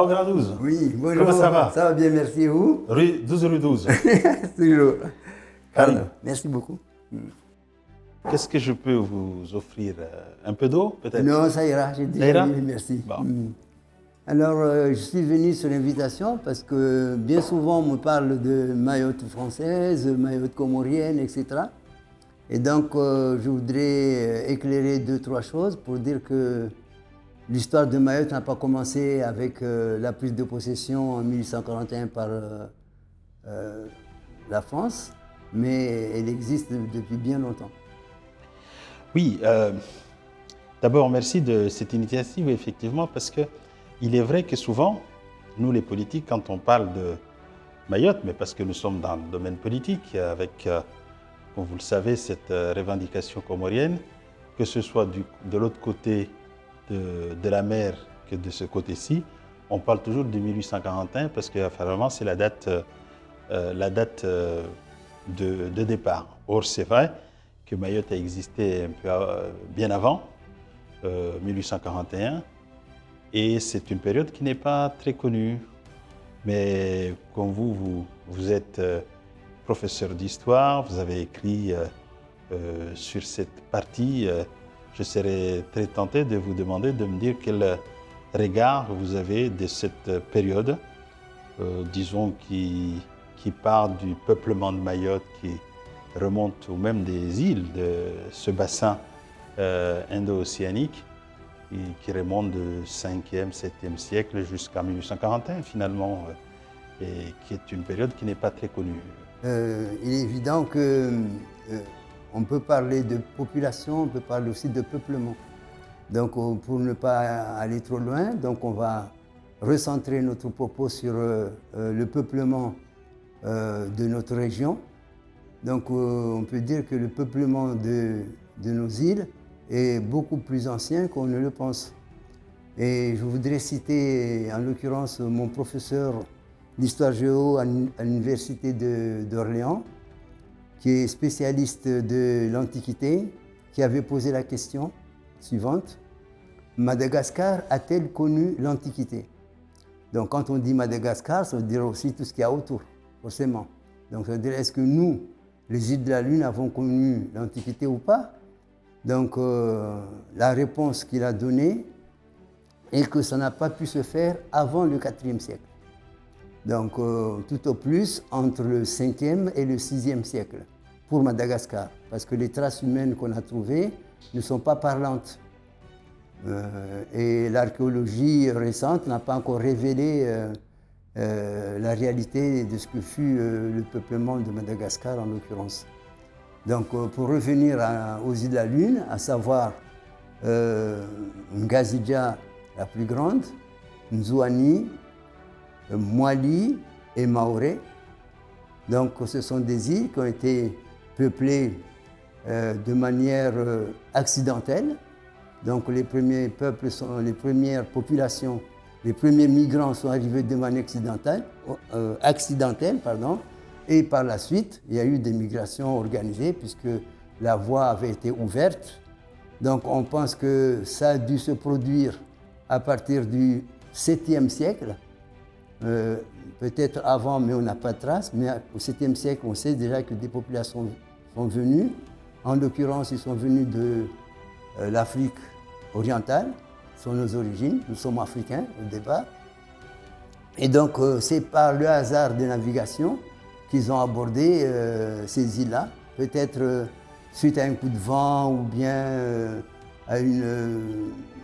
Ciao Grand 12. Oui, bonjour. Comment ça va? Ça va bien, merci. Et vous? Rue 12 rue 12. Toujours. Karim, Merci beaucoup. qu'est-ce que je peux vous offrir? Un peu d'eau, peut-être? Non, ça ira, j'ai Ça déjà ira? dit merci. Bon. Alors, je suis venu sur l'invitation parce que bien souvent, on me parle de Mayotte française, Mayotte comorienne, etc. Et donc, je voudrais éclairer deux, trois choses pour dire que l'histoire de Mayotte n'a pas commencé avec la prise de possession en 1841 par la France, mais elle existe depuis bien longtemps. Oui, d'abord, merci de cette initiative, effectivement, parce qu'il est vrai que souvent, nous les politiques, quand on parle de Mayotte, mais parce que nous sommes dans le domaine politique, avec, comme vous le savez, cette revendication comorienne, que ce soit de l'autre côté de la mer que de ce côté-ci, on parle toujours de 1841 parce que apparemment c'est la date de départ. Or, c'est vrai que Mayotte a existé un peu bien avant 1841 et c'est une période qui n'est pas très connue. Mais comme vous êtes professeur d'histoire, vous avez écrit sur cette partie, je serais très tenté de vous demander de me dire quel regard vous avez de cette période, disons, qui part du peuplement de Mayotte, qui remonte ou même des îles de ce bassin indo-océanique, qui remonte du 5e, 7e siècle jusqu'à 1841 finalement, et qui est une période qui n'est pas très connue. Il est évident que on peut parler de population, on peut parler aussi de peuplement. Donc pour ne pas aller trop loin, donc on va recentrer notre propos sur le peuplement de notre région. Donc on peut dire que le peuplement de nos îles est beaucoup plus ancien qu'on ne le pense. Et je voudrais citer en l'occurrence mon professeur d'histoire géo à l'université d'Orléans, qui est spécialiste de l'Antiquité, qui avait posé la question suivante: Madagascar a-t-elle connu l'Antiquité? Donc quand on dit Madagascar, ça veut dire aussi tout ce qu'il y a autour, forcément. Donc ça veut dire, est-ce que nous, les îles de la Lune, avons connu l'Antiquité ou pas? Donc la réponse qu'il a donnée est que ça n'a pas pu se faire avant le IVe siècle. Donc tout au plus entre le 5e et le 6e siècle pour Madagascar, parce que les traces humaines qu'on a trouvées ne sont pas parlantes. Et l'archéologie récente n'a pas encore révélé la réalité de ce que fut le peuplement de Madagascar en l'occurrence. Donc pour revenir aux îles de la Lune, à savoir Ngazidja la plus grande, Nzouani, Moali et Maoré. Donc ce sont des îles qui ont été peuplées de manière accidentelle. Donc les premiers peuples, les premières populations, les premiers migrants sont arrivés de manière accidentelle, et par la suite, il y a eu des migrations organisées puisque la voie avait été ouverte. Donc on pense que ça a dû se produire à partir du 7e siècle, peut-être avant, mais on n'a pas de traces. Mais au 7e siècle, on sait déjà que des populations sont venues. En l'occurrence, ils sont venus de l'Afrique orientale, ce sont nos origines, nous sommes africains au départ. Et donc, c'est par le hasard de navigation qu'ils ont abordé ces îles-là, peut-être suite à un coup de vent ou bien à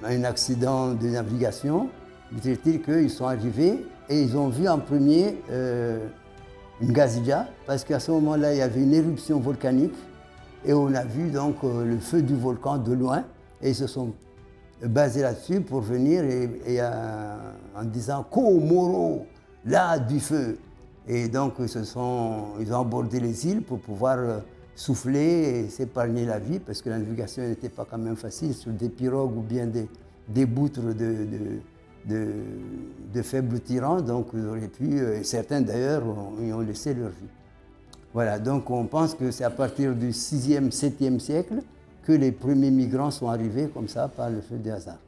un accident de navigation. C'est-à-dire qu'ils sont arrivés et ils ont vu en premier Ngazidja, parce qu'à ce moment-là, il y avait une éruption volcanique et on a vu donc le feu du volcan de loin et ils se sont basés là-dessus pour venir en disant « Komoro, là du feu ». Et donc ils ont abordé les îles pour pouvoir souffler et s'épargner la vie, parce que la navigation n'était pas quand même facile sur des pirogues ou bien des boutres de faibles tyrans, donc ils auraient pu, et certains d'ailleurs y ont laissé leur vie. Voilà, donc on pense que c'est à partir du 6e, 7e siècle que les premiers migrants sont arrivés comme ça par le feu du hasard.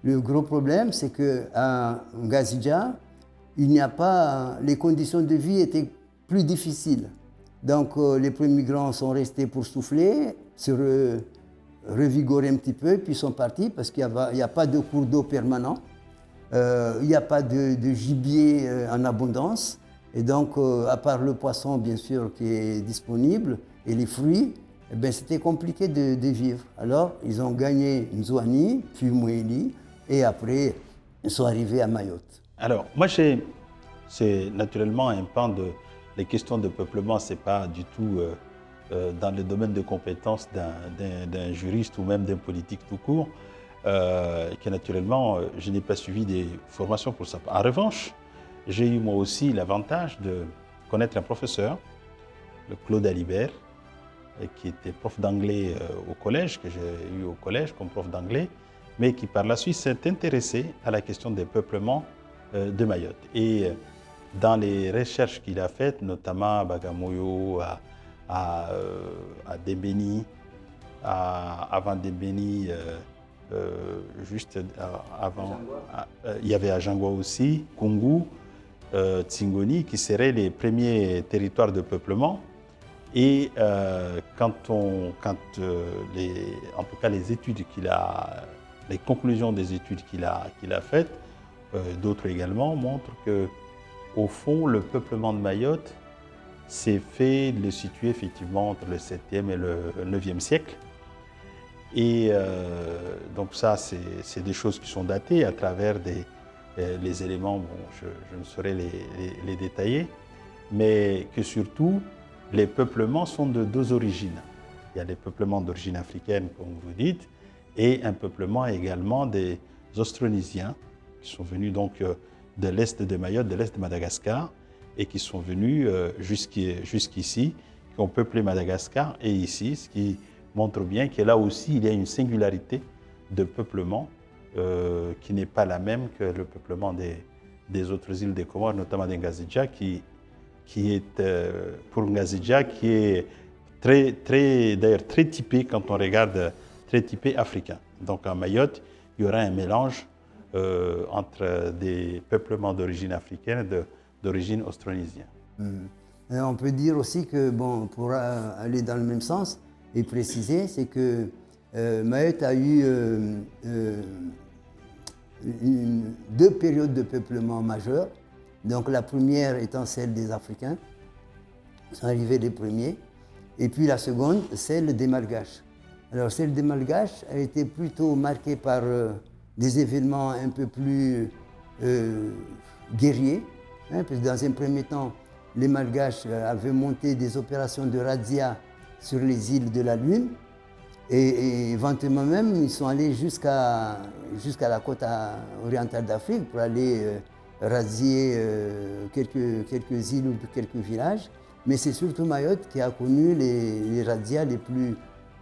Le gros problème, c'est qu'à Ngazidja, il n'y a pas, les conditions de vie étaient plus difficiles. Donc les premiers migrants sont restés pour souffler, revigorer un petit peu, puis sont partis parce qu'il n'y a pas de cours d'eau permanent, il n'y a pas de gibier en abondance, et donc à part le poisson bien sûr qui est disponible et les fruits, eh bien, c'était compliqué de vivre. Alors ils ont gagné Nzouani, puis Mouéli, et après ils sont arrivés à Mayotte. Alors moi c'est naturellement un pan de les questions de peuplement, c'est pas du tout dans le domaine de compétences d'un juriste ou même d'un politique tout court, que naturellement, je n'ai pas suivi des formations pour ça. En revanche, j'ai eu moi aussi l'avantage de connaître un professeur, le Claude Alibert, qui était prof d'anglais au collège, que j'ai eu au collège comme prof d'anglais, mais qui par la suite s'est intéressé à la question des peuplements de Mayotte. Et dans les recherches qu'il a faites, notamment à Bagamoyo, à Dembéni, avant Dembéni, juste avant, il y avait Ajangwa aussi, Kungu, Tsingoni, qui seraient les premiers territoires de peuplement. Et en tout cas les études les conclusions des études qu'il a faites, d'autres également, montrent que au fond, le peuplement de Mayotte s'est fait le situer effectivement entre le 7e et le 9e siècle. Et donc ça, c'est des choses qui sont datées à travers les éléments, bon, je ne saurais les détailler, mais que surtout, les peuplements sont de deux origines. Il y a les peuplements d'origine africaine, comme vous dites, et un peuplement également des Austronésiens, qui sont venus donc de l'est de Mayotte, de l'est de Madagascar, et qui sont venus jusqu'ici, qui ont peuplé Madagascar et ici, ce qui montre bien que là aussi, il y a une singularité de peuplement qui n'est pas la même que le peuplement des autres îles des Comores, notamment d'Ngazidja, qui est, pour Ngazidja, qui est d'ailleurs très typé, quand on regarde, très typé africain. Donc en Mayotte, il y aura un mélange entre des peuplements d'origine africaine et d'origine austronésienne. On peut dire aussi que, bon, pour aller dans le même sens et préciser, c'est que Mayotte a eu deux périodes de peuplement majeures. Donc la première étant celle des Africains, ils sont arrivés les premiers, et puis la seconde, celle des Malgaches. Alors celle des Malgaches a été plutôt marquée par des événements un peu plus guerriers, hein, parce que dans un premier temps, les Malgaches avaient monté des opérations de razzia sur les îles de la Lune, et éventuellement même, ils sont allés jusqu'à la côte orientale d'Afrique pour aller razzier quelques îles ou quelques villages. Mais c'est surtout Mayotte qui a connu les razzias les plus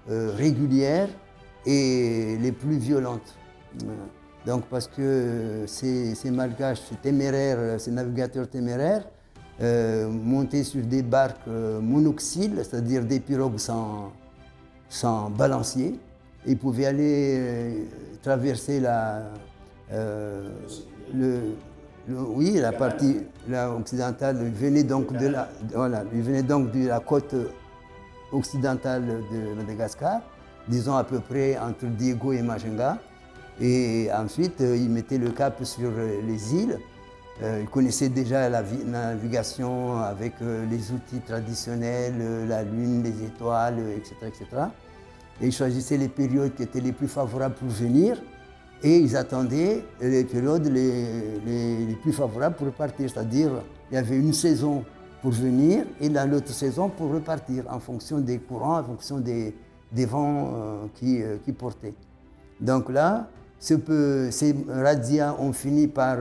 régulières et les plus violentes. Donc parce que ces Malgaches téméraires, ces navigateurs téméraires, montaient sur des barques monoxyles, c'est-à-dire des pirogues sans balancier, et ils pouvaient aller traverser la partie occidentale. Ils venaient donc de la côte occidentale de Madagascar, disons à peu près entre Diego et Majinga. Et ensuite, ils mettaient le cap sur les îles. Ils connaissaient déjà la navigation avec les outils traditionnels, la lune, les étoiles, etc., etc. Et ils choisissaient les périodes qui étaient les plus favorables pour venir. Et ils attendaient les périodes les plus favorables pour repartir. C'est-à-dire, il y avait une saison pour venir et l'autre saison pour repartir, en fonction des courants, en fonction des vents qui portaient. Donc là, ces razzias ont fini par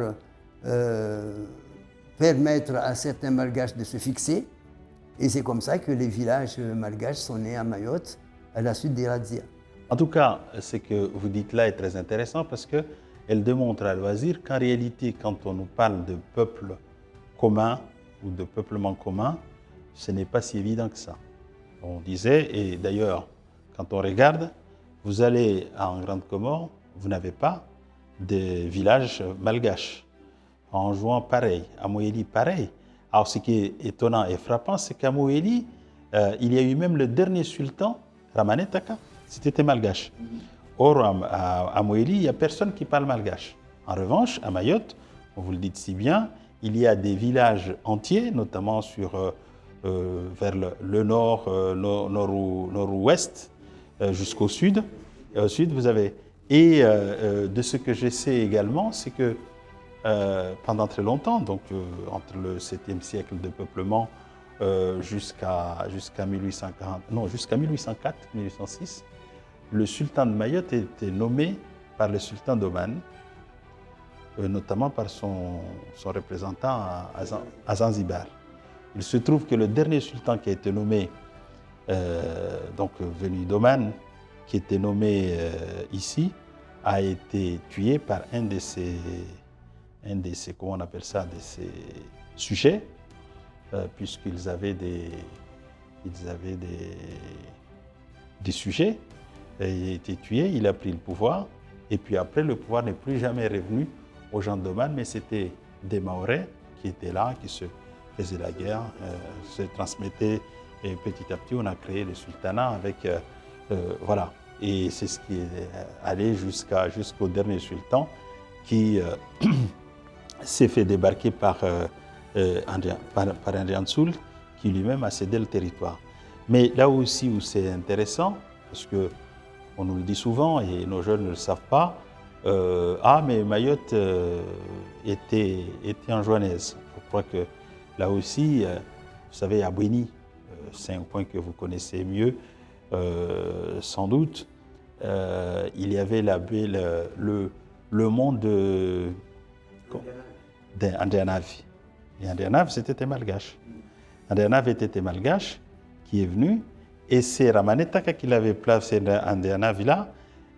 permettre à certains Malgaches de se fixer. Et c'est comme ça que les villages malgaches sont nés à Mayotte à la suite des razzias. En tout cas, ce que vous dites là est très intéressant parce qu'elle démontre à loisir qu'en réalité, quand on nous parle de peuple commun ou de peuplement commun, ce n'est pas si évident que ça. On disait, et d'ailleurs, quand on regarde, vous allez en Grande Comore, vous n'avez pas des villages malgaches. À Anjouan, pareil. À Moélie, pareil. Alors, ce qui est étonnant et frappant, c'est qu'à Moélie, il y a eu même le dernier sultan, Ramane Taka, c'était malgache. Or, à Moélie, il n'y a personne qui parle malgache. En revanche, à Mayotte, vous le dites si bien, il y a des villages entiers, notamment vers le nord, nord-ouest, jusqu'au sud. Au sud, vous avez... Et de ce que je sais également, c'est que pendant très longtemps, donc entre le 7e siècle de peuplement jusqu'à 1840, non, jusqu'à 1804, 1806, le sultan de Mayotte était nommé par le sultan d'Oman, notamment par son représentant à Zanzibar. Il se trouve que le dernier sultan qui a été nommé, donc venu d'Oman, qui était nommé ici, a été tué par un de ses, comment on appelle ça, de ses sujets, puisqu'ils avaient des sujets. Et il a été tué, il a pris le pouvoir, et puis après, le pouvoir n'est plus jamais revenu aux gens d'Oman, mais c'était des Mahorais qui étaient là, qui se faisaient la guerre, se transmettaient, et petit à petit, on a créé le sultanat avec... voilà. Et c'est ce qui est allé jusqu'au dernier sultan qui s'est fait débarquer par Ndian Soul, qui lui-même a cédé le territoire. Mais là aussi où c'est intéressant, parce qu'on nous le dit souvent et nos jeunes ne le savent pas, mais Mayotte était anjouanaise. Je crois que là aussi, vous savez, à Bouéni, c'est un point que vous connaissez mieux, sans doute, il y avait le monde d'Andianavi. Et Andianavi, c'était un malgache. Andianavi était un malgache qui est venu, et c'est Ramane Taka qui l'avait placé dans Andianavi là.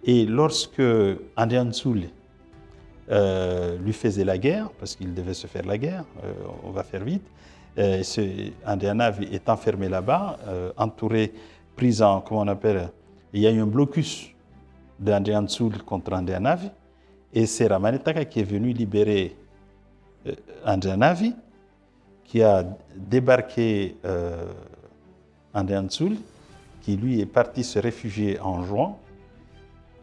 Et lorsque Ndian Soul lui faisait la guerre, parce qu'il devait se faire la guerre, on va faire vite, Andianavi est enfermé là-bas, entouré, pris en, comment on appelle, il y a eu un blocus d'Ndian Soul contre Andianavi, et c'est Ramane Taka qui est venu libérer Andianavi, qui a débarqué Ndian Soul, qui lui est parti se réfugier en Anjouan,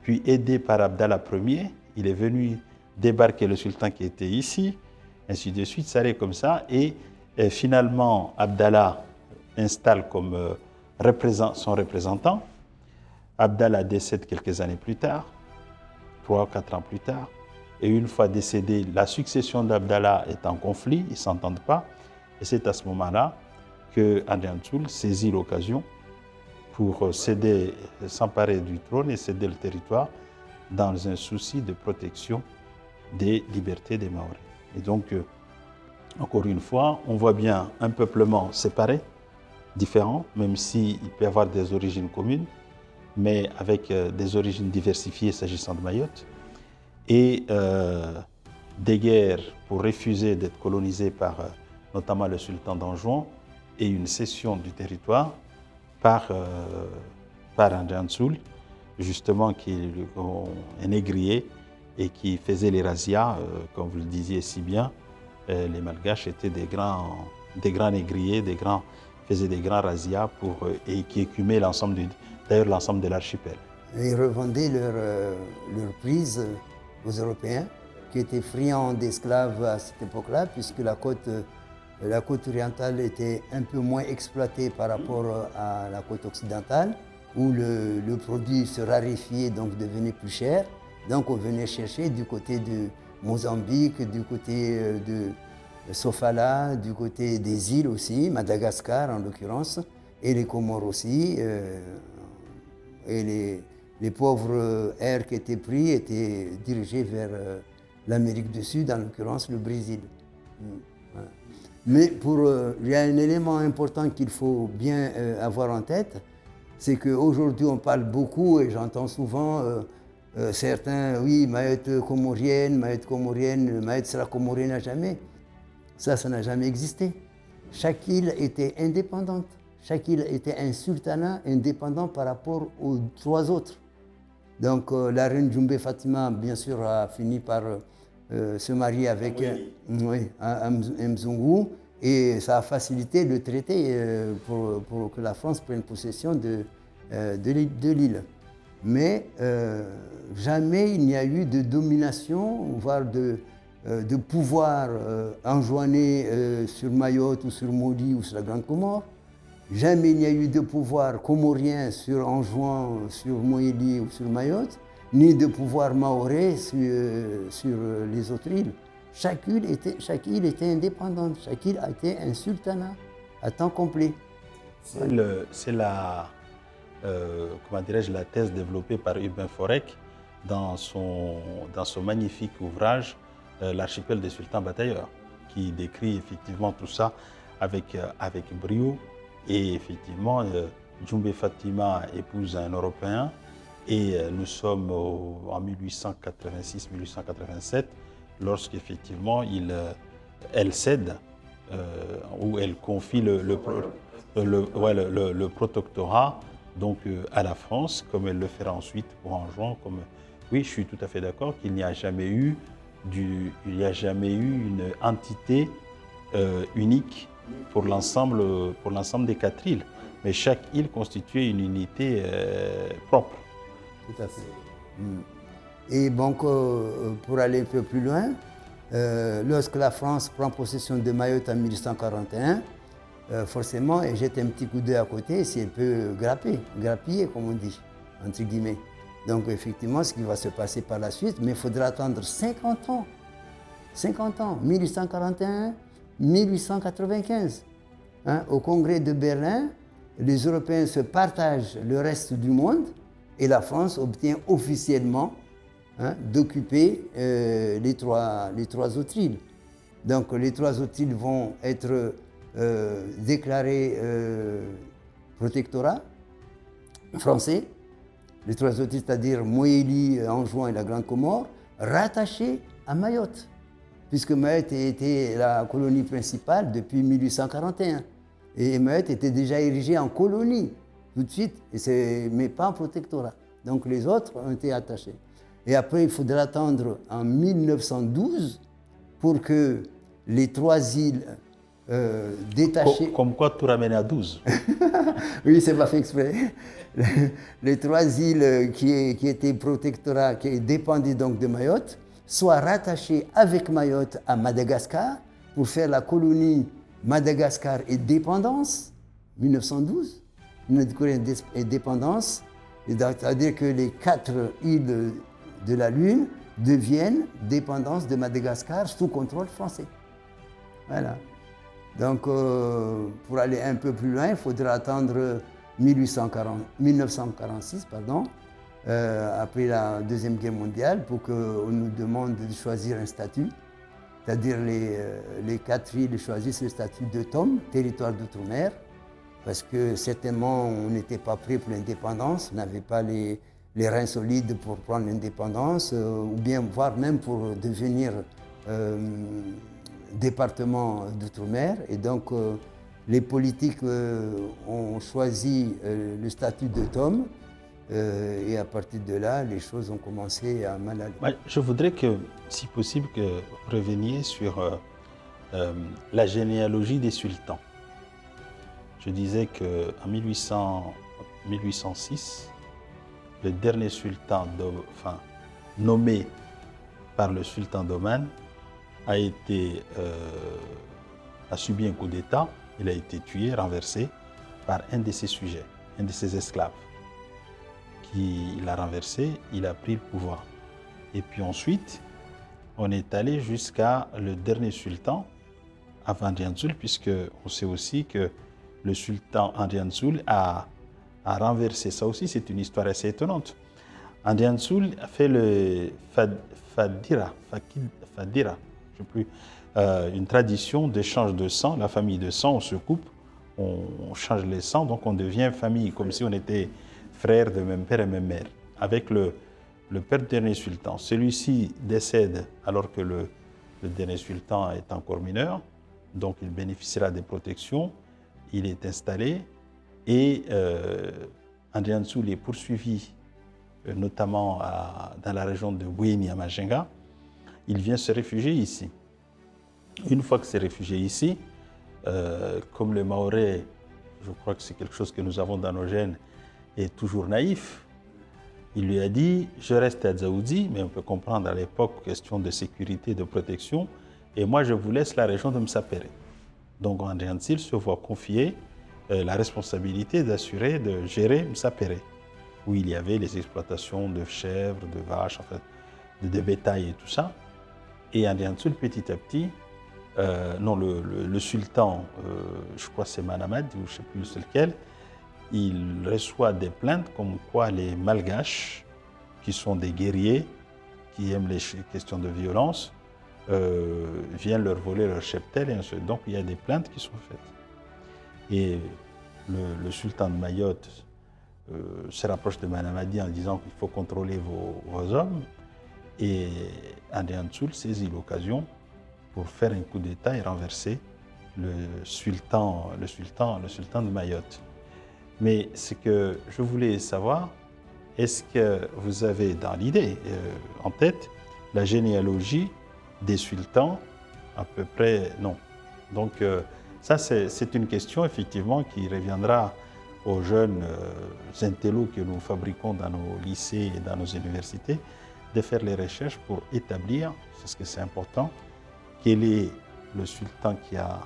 puis aidé par Abdallah Ier, il est venu débarquer le sultan qui était ici, ainsi de suite, ça allait comme ça, et finalement Abdallah installe comme son représentant. Abdallah décède quelques années plus tard, 3 ou 4 ans plus tard, et une fois décédé, la succession d'Abdallah est en conflit, ils ne s'entendent pas, et c'est à ce moment-là que Ndian Soul saisit l'occasion pour s'emparer du trône et céder le territoire dans un souci de protection des libertés des Maoris. Et donc, encore une fois, on voit bien un peuplement séparé, différent, même s'il peut y avoir des origines communes, mais avec des origines diversifiées s'agissant de Mayotte, et des guerres pour refuser d'être colonisé par notamment le sultan d'Anjouan, et une cession du territoire par Ndian Soul, justement, qui est un négrier et qui faisait les razzias, comme vous le disiez si bien. Les Malgaches étaient des grands négriers, faisaient des grands razzias et qui écumaient l'ensemble de l'archipel. Ils revendaient leur prise aux Européens, qui étaient friands d'esclaves à cette époque-là, puisque la côte orientale était un peu moins exploitée par rapport à la côte occidentale, où le produit se raréfiait, donc devenait plus cher. Donc on venait chercher du côté de Mozambique, du côté de Sofala, du côté des îles aussi, Madagascar en l'occurrence, et les Comores aussi. Et les pauvres airs qui étaient pris étaient dirigés vers l'Amérique du Sud, en l'occurrence le Brésil. Voilà. Mais il y a un élément important qu'il faut bien avoir en tête, c'est qu'aujourd'hui on parle beaucoup, et j'entends souvent certains, oui, Mayotte comorienne, Mayotte sera comorienne à jamais. Ça n'a jamais existé. Chaque île était indépendante. Chaque île était un sultanat indépendant par rapport aux 3 autres. Donc la reine Djoumbé Fatima, bien sûr, a fini par se marier avec Mzungu, et ça a facilité le traité pour que la France prenne possession de l'île. Mais jamais il n'y a eu de domination, voire de pouvoir enjoigné sur Mayotte ou sur Maudit ou sur la Grande Comore. Jamais il n'y a eu de pouvoir comorien sur Anjouan, sur Moélie ou sur Mayotte, ni de pouvoir maoré sur les autres îles. Chaque île était indépendante, chaque île a été un sultanat à temps complet. C'est la, comment dirais-je, la thèse développée par Urbain Forec dans son magnifique ouvrage L'archipel des sultans batailleurs, qui décrit effectivement tout ça avec brio. Et effectivement, Djoumbé Fatima épouse un Européen, et nous sommes en 1886-1887, lorsqu'effectivement elle cède, ou elle confie le protectorat donc, à la France, comme elle le fera ensuite pour Anjouan. Oui, je suis tout à fait d'accord qu'il n'y a jamais eu une entité unique pour l'ensemble des 4 îles. Mais chaque île constituait une unité propre. Tout à fait. Et donc, pour aller un peu plus loin, lorsque la France prend possession de Mayotte en 1841, forcément, elle jette un petit coup d'œil à côté si elle peut grappiller, comme on dit, entre guillemets. Donc, effectivement, ce qui va se passer par la suite, mais il faudra attendre 50 ans. 50 ans, 1841, 1895. Au Congrès de Berlin, les Européens se partagent le reste du monde et la France obtient officiellement d'occuper les trois autres îles. Donc, les 3 autres îles vont être déclarées protectorat français. Les 3 autres îles, c'est-à-dire Moélie, Anjouan et la Grande Comore, rattachées à Mayotte, puisque Mayotte était la colonie principale depuis 1841. Et Mayotte était déjà érigée en colonie tout de suite, mais pas en protectorat. Donc les autres ont été attachés. Et après, il faudra attendre en 1912 pour que les 3 îles détachées... Comme quoi tout ramène à 12. Oui, c'est pas fait exprès. Les 3 îles qui étaient protectorats, qui dépendaient donc de Mayotte, soient rattachées avec Mayotte à Madagascar pour faire la colonie Madagascar et dépendance, 1912. Et dépendance, c'est-à-dire que les 4 îles de la Lune deviennent dépendance de Madagascar sous contrôle français. Voilà. Donc, pour aller un peu plus loin, il faudra attendre 1946, après la Deuxième Guerre mondiale, pour qu'on nous demande de choisir un statut. C'est-à-dire les 4 îles choisissent le statut de TOM, territoire d'outre-mer, parce que certainement on n'était pas prêt pour l'indépendance, on n'avait pas les reins solides pour prendre l'indépendance, ou bien voire même pour devenir département d'outre-mer. Et donc les politiques ont choisi le statut de TOM, et à partir de là, les choses ont commencé à mal aller. Je voudrais que, si possible, que vous reveniez sur la généalogie des sultans. Je disais qu'en 1806, le dernier sultan nommé par le sultan d'Oman a subi un coup d'État. Il a été tué, renversé par un de ses sujets, un de ses esclaves. Il l'a renversé, il a pris le pouvoir. Et puis ensuite, on est allé jusqu'à le dernier sultan, avant Andrianzoul, puisque on sait aussi que le sultan Andrianzoul a renversé. Ça aussi, c'est une histoire assez étonnante. Andrianzoul a fait le Fadira, je ne sais plus, une tradition d'échange de sang. La famille de sang, on se coupe, on change les sangs, donc on devient famille, comme si on était frères de même père et même mère. Avec le père du dernier sultan. Celui-ci décède alors que le dernier sultan est encore mineur, donc il bénéficiera des protections. Il est installé et Andrianzoul est poursuivi notamment dans la région de Bouéni à Majinga. Il vient se réfugier ici. Une fois que s'est réfugié ici, comme le Mahorais, je crois que c'est quelque chose que nous avons dans nos gènes, est toujours naïf, il lui a dit « Je reste à Dzaoudi, mais on peut comprendre à l'époque, question de sécurité, de protection, et moi je vous laisse la région de Msapere ». Donc André Antil se voit confier la responsabilité d'assurer, de gérer Msapere, où il y avait les exploitations de chèvres, de vaches, en fait, de bétail et tout ça. Et André Antil, petit à petit, le sultan, je crois que c'est Manamad, ou je ne sais plus c'est lequel, il reçoit des plaintes comme quoi les Malgaches, qui sont des guerriers, qui aiment les questions de violence, viennent leur voler leur cheptel et ainsi de suite. Donc il y a des plaintes qui sont faites. Et le sultan de Mayotte se rapproche de Manamadi en disant qu'il faut contrôler vos hommes. Et André Antil saisit l'occasion pour faire un coup d'État et renverser le sultan de Mayotte. Mais ce que je voulais savoir, est-ce que vous avez dans l'idée, en tête, la généalogie des sultans? À peu près, non. Donc ça, c'est une question effectivement qui reviendra aux jeunes intellos que nous fabriquons dans nos lycées et dans nos universités, de faire les recherches pour établir, parce que c'est important, quel est le sultan qui a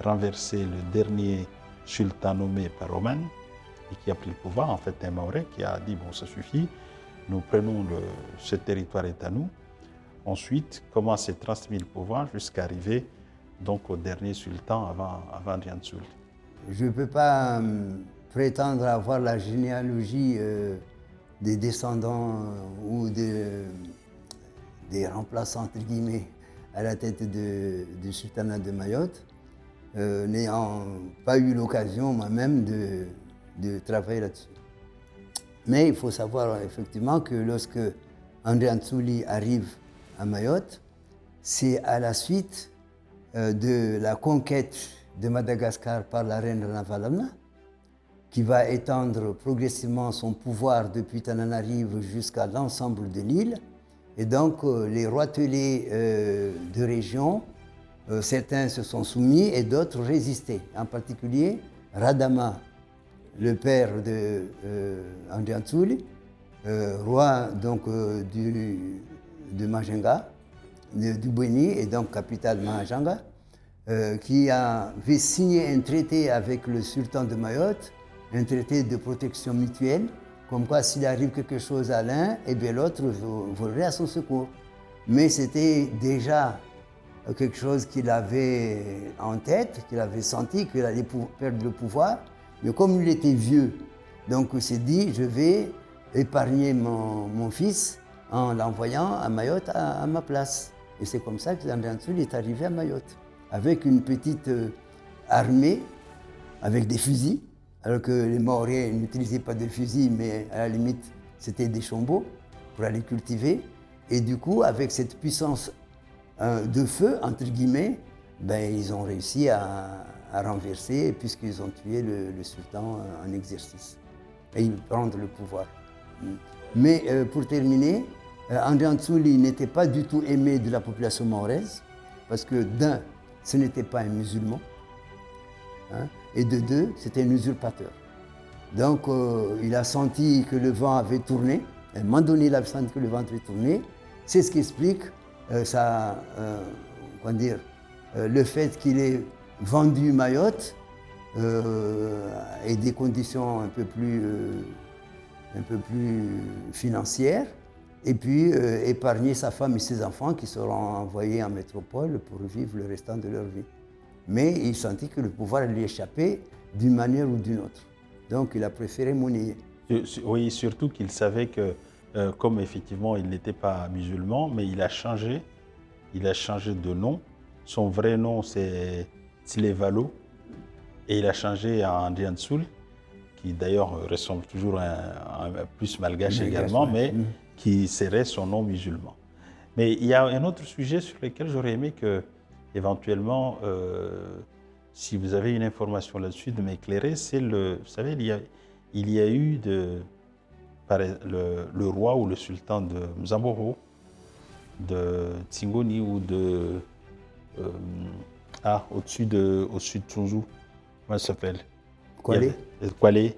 renversé le dernier sultan nommé par Oman et qui a pris le pouvoir, en fait un Mahorais qui a dit bon ça suffit, nous prenons ce territoire est à nous. Ensuite, comment s'est transmis le pouvoir jusqu'à arriver donc au dernier sultan avant André Antil. Je ne peux pas prétendre avoir la généalogie des descendants ou des remplaçants entre guillemets à la tête du sultanat de Mayotte, n'ayant pas eu l'occasion moi-même de travailler là-dessus. Mais il faut savoir effectivement que lorsque André Antil arrive à Mayotte, c'est à la suite de la conquête de Madagascar par la reine Rana Valamna, qui va étendre progressivement son pouvoir depuis Tananarive jusqu'à l'ensemble de l'île. Et donc les roitelets de région, certains se sont soumis et d'autres résistaient. En particulier Radama, le père de André Antil, roi donc, de Majinga, du Bouéni et donc capitale Mahajanga, qui avait signé un traité avec le sultan de Mayotte, un traité de protection mutuelle, comme quoi s'il arrive quelque chose à l'un, eh bien l'autre volerait à son secours. Mais c'était déjà quelque chose qu'il avait en tête, qu'il avait senti, qu'il allait perdre le pouvoir. Mais comme il était vieux, donc il s'est dit, je vais épargner mon fils en l'envoyant à Mayotte à ma place. Et c'est comme ça que André Antil est arrivé à Mayotte, avec une petite armée, avec des fusils, alors que les Mahorais n'utilisaient pas de fusils, mais à la limite, c'était des chombeaux pour aller cultiver. Et du coup, avec cette puissance de feu, entre guillemets, ben, ils ont réussi à renverser, puisqu'ils ont tué le sultan en exercice. Et ils prennent le pouvoir. Mais pour terminer, André Antil n'était pas du tout aimé de la population mahoraise, parce que d'un, ce n'était pas un musulman, hein, et de deux, c'était un usurpateur. Donc il a senti que le vent avait tourné, à un moment donné il a senti que le vent avait tourné, c'est ce qui explique le fait qu'il ait vendu Mayotte et des conditions un peu plus financières, et puis épargner sa femme et ses enfants qui seront envoyés en métropole pour vivre le restant de leur vie. Mais il sentit que le pouvoir lui échappait d'une manière ou d'une autre. Donc il a préféré monnayer. Oui, surtout qu'il savait que, comme effectivement il n'était pas musulman, mais il a changé de nom. Son vrai nom c'est Tsilevalo, et il a changé à André Antil, qui d'ailleurs ressemble toujours à un plus malgache également, mais qui serait son nom musulman. Mais il y a un autre sujet sur lequel j'aurais aimé que, éventuellement, si vous avez une information là-dessus, de m'éclairer, c'est vous savez, il y a eu le roi ou le sultan de Mzamboro, de Tsingoni ou de... au-dessus de Tsunzu, comment ça s'appelle? Kwale. Kwale.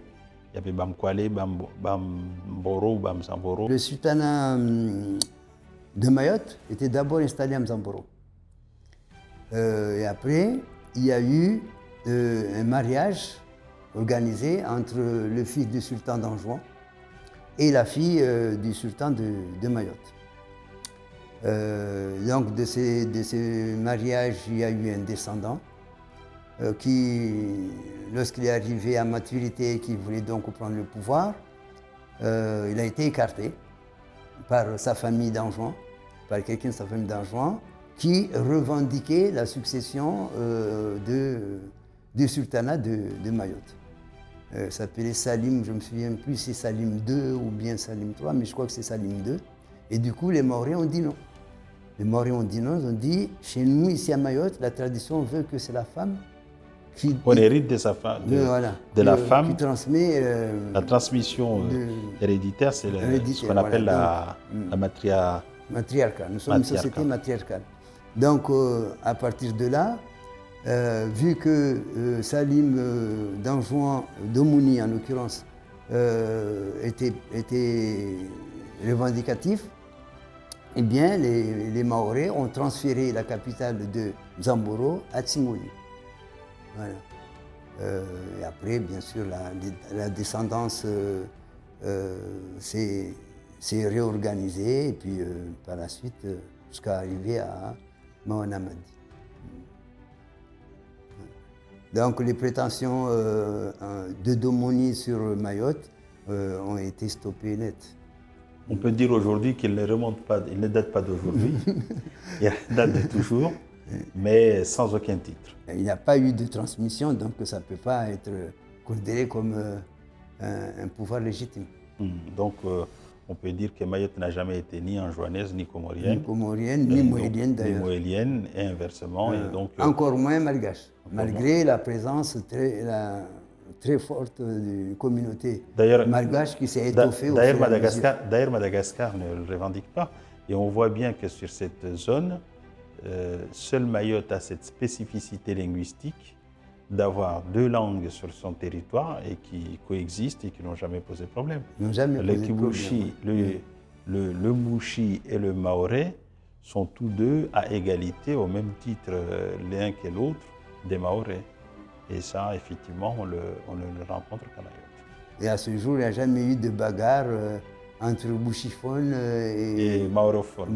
Il y avait Bam Kwale, Bamboro, Bam Zamboro. Le sultanat de Mayotte était d'abord installé à Mzamboro. Et après, il y a eu un mariage organisé entre le fils du sultan d'Anjouan et la fille du sultan de Mayotte. Donc de ces mariages, il y a eu un descendant qui, lorsqu'il est arrivé à maturité et qui voulait donc prendre le pouvoir, il a été écarté par sa famille d'Anjouan, par quelqu'un de sa famille d'Anjouan, qui revendiquait la succession du sultanat de Mayotte. S'appelait Salim, je ne me souviens plus si c'est Salim II ou bien Salim III, mais je crois que c'est Salim II. Et du coup, les Mahorais ont dit non. Les Mahorais ont dit non, ils ont dit, chez nous, ici à Mayotte, la tradition veut que c'est la femme qui... On hérite de sa femme, de la femme. Qui transmet... la transmission héréditaire, c'est ce qu'on appelle la matriarcat. Nous sommes une société matriarcale. Donc, à partir de là, vu que Salim d'Anjouan, d'Omouni en l'occurrence, était revendicatif, eh bien, les Mahorais ont transféré la capitale de Mzamboro à Tsingoni. Voilà. Et après, bien sûr, la descendance s'est réorganisée, et puis par la suite, jusqu'à arriver à Mawanamadi. Donc, les prétentions de Domoni sur Mayotte ont été stoppées net. On peut dire aujourd'hui qu'il ne remonte pas, il ne date pas d'aujourd'hui, il date de toujours, mais sans aucun titre. Il n'y a pas eu de transmission, donc ça ne peut pas être considéré comme un pouvoir légitime. Donc on peut dire que Mayotte n'a jamais été ni anjouanaise, ni comorienne. Ni comorienne, ni mohélienne d'ailleurs. Ni mohélienne, et inversement. Et donc, encore moins malgache, malgré la présence très forte d'une communauté malgache qui s'est étoffée au fur et à mesure. D'ailleurs, Madagascar ne le revendique pas. Et on voit bien que sur cette zone, seul Mayotte a cette spécificité linguistique d'avoir deux langues sur son territoire et qui coexistent et qui n'ont jamais posé problème. Le Kibushi, le Mouchi et le Maoré sont tous deux à égalité, au même titre l'un que l'autre, des Maorés. Et ça, effectivement, on ne le rencontre qu'à Mayotte. Et à ce jour, il n'y a jamais eu de bagarre entre Bouchiphone et Maoréphone.